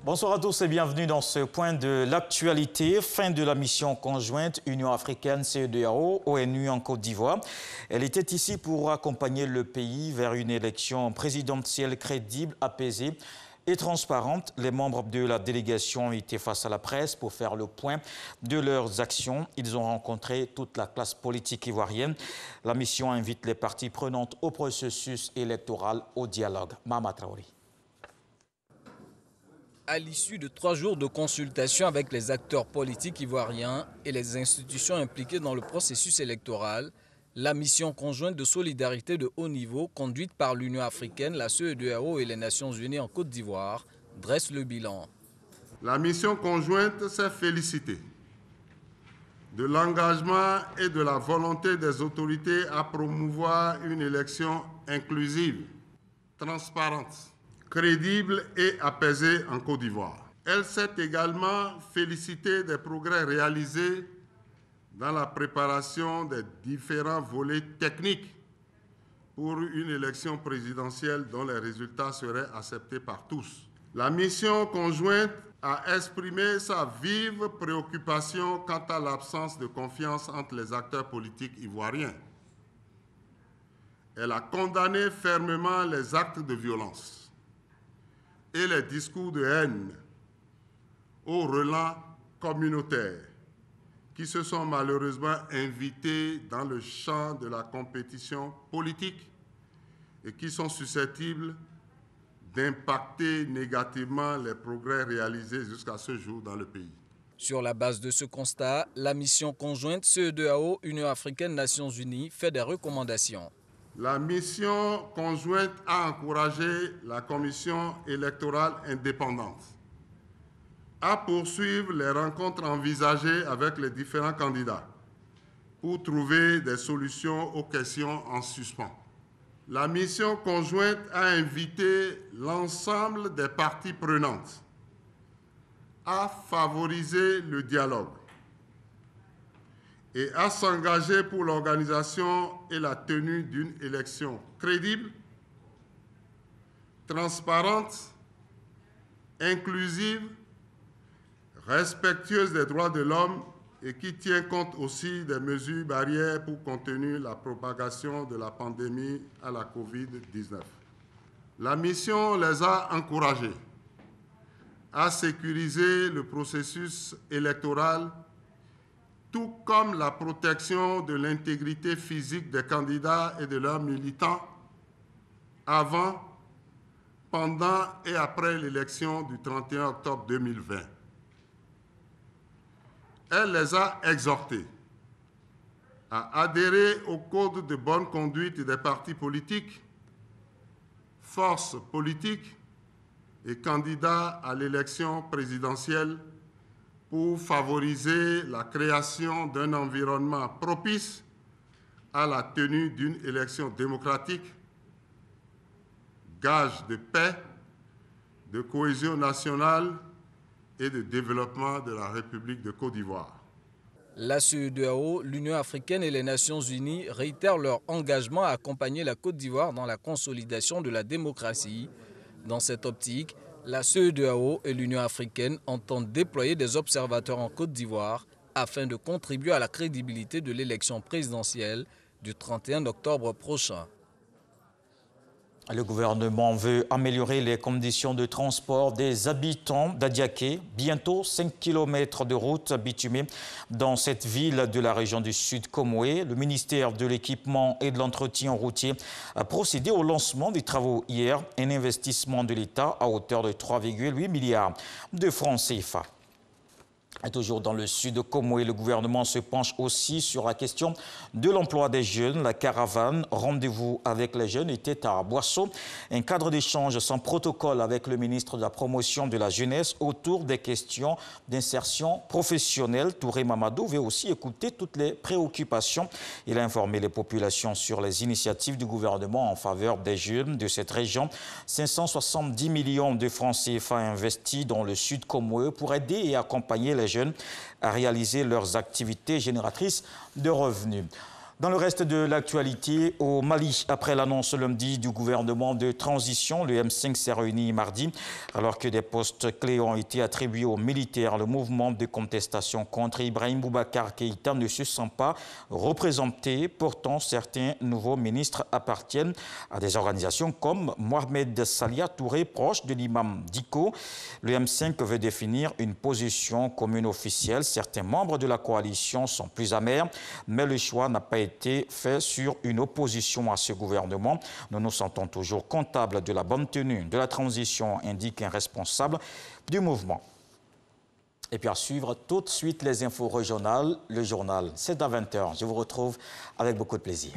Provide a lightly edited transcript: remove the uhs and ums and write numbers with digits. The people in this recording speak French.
Bonsoir à tous et bienvenue dans ce point de l'actualité. Fin de la mission conjointe Union africaine CEDEAO ONU en Côte d'Ivoire. Elle était ici pour accompagner le pays vers une élection présidentielle crédible, apaisée et transparente. Les membres de la délégation ont été face à la presse pour faire le point de leurs actions. Ils ont rencontré toute la classe politique ivoirienne. La mission invite les parties prenantes au processus électoral, au dialogue. Mama Traoré. À l'issue de 3 jours de consultation avec les acteurs politiques ivoiriens et les institutions impliquées dans le processus électoral, la mission conjointe de solidarité de haut niveau conduite par l'Union africaine, la CEDEAO et les Nations unies en Côte d'Ivoire dresse le bilan. La mission conjointe s'est félicitée de l'engagement et de la volonté des autorités à promouvoir une élection inclusive, transparente, crédible et apaisée en Côte d'Ivoire. Elle s'est également félicitée des progrès réalisés dans la préparation des différents volets techniques pour une élection présidentielle dont les résultats seraient acceptés par tous. La mission conjointe a exprimé sa vive préoccupation quant à l'absence de confiance entre les acteurs politiques ivoiriens. Elle a condamné fermement les actes de violence et les discours de haine au relent communautaire qui se sont malheureusement invités dans le champ de la compétition politique et qui sont susceptibles d'impacter négativement les progrès réalisés jusqu'à ce jour dans le pays. Sur la base de ce constat, la mission conjointe CEDEAO, Union africaine, Nations unies fait des recommandations. La mission conjointe a encouragé la commission électorale indépendante à poursuivre les rencontres envisagées avec les différents candidats pour trouver des solutions aux questions en suspens. La mission conjointe a invité l'ensemble des parties prenantes à favoriser le dialogue et à s'engager pour l'organisation et la tenue d'une élection crédible, transparente, inclusive, respectueuse des droits de l'homme et qui tient compte aussi des mesures barrières pour contenir la propagation de la pandémie à la COVID-19. La mission les a encouragés à sécuriser le processus électoral, tout comme la protection de l'intégrité physique des candidats et de leurs militants avant, pendant et après l'élection du 31 octobre 2020. Elle les a exhortés à adhérer au code de bonne conduite des partis politiques, forces politiques et candidats à l'élection présidentielle pour favoriser la création d'un environnement propice à la tenue d'une élection démocratique, gage de paix, de cohésion nationale et de développement de la République de Côte d'Ivoire. La CEDEAO, l'Union africaine et les Nations unies réitèrent leur engagement à accompagner la Côte d'Ivoire dans la consolidation de la démocratie. Dans cette optique, la CEDEAO et l'Union africaine entendent déployer des observateurs en Côte d'Ivoire afin de contribuer à la crédibilité de l'élection présidentielle du 31 octobre prochain. Le gouvernement veut améliorer les conditions de transport des habitants d'Adiaké. Bientôt 5 km de route bitumée dans cette ville de la région du Sud Comoé. Le ministère de l'Équipement et de l'Entretien routier a procédé au lancement des travaux hier. Un investissement de l'État à hauteur de 3,8 milliards de francs CFA. Et toujours dans le sud de Comoé, le gouvernement se penche aussi sur la question de l'emploi des jeunes. La caravane Rendez-vous avec les jeunes était à Boisseau. Un cadre d'échange sans protocole avec le ministre de la Promotion de la Jeunesse autour des questions d'insertion professionnelle. Touré Mamadou veut aussi écouter toutes les préoccupations. Il a informé les populations sur les initiatives du gouvernement en faveur des jeunes de cette région. 570 millions de francs CFA investis dans le sud Comoé pour aider et accompagner les jeunes à réaliser leurs activités génératrices de revenus. Dans le reste de l'actualité, au Mali, après l'annonce lundi du gouvernement de transition, le M5 s'est réuni mardi, alors que des postes clés ont été attribués aux militaires. Le mouvement de contestation contre Ibrahim Boubacar Keïta ne se sent pas représenté. Pourtant, certains nouveaux ministres appartiennent à des organisations comme Mohamed Salia Touré, proche de l'imam Diko. Le M5 veut définir une position commune officielle. Certains membres de la coalition sont plus amers, mais le choix n'a pas été fait sur une opposition à ce gouvernement. Nous nous sentons toujours comptables de la bonne tenue de la transition, indique un responsable du mouvement. Et puis à suivre tout de suite les infos régionales. Le journal, c'est à 20 h. Je vous retrouve avec beaucoup de plaisir.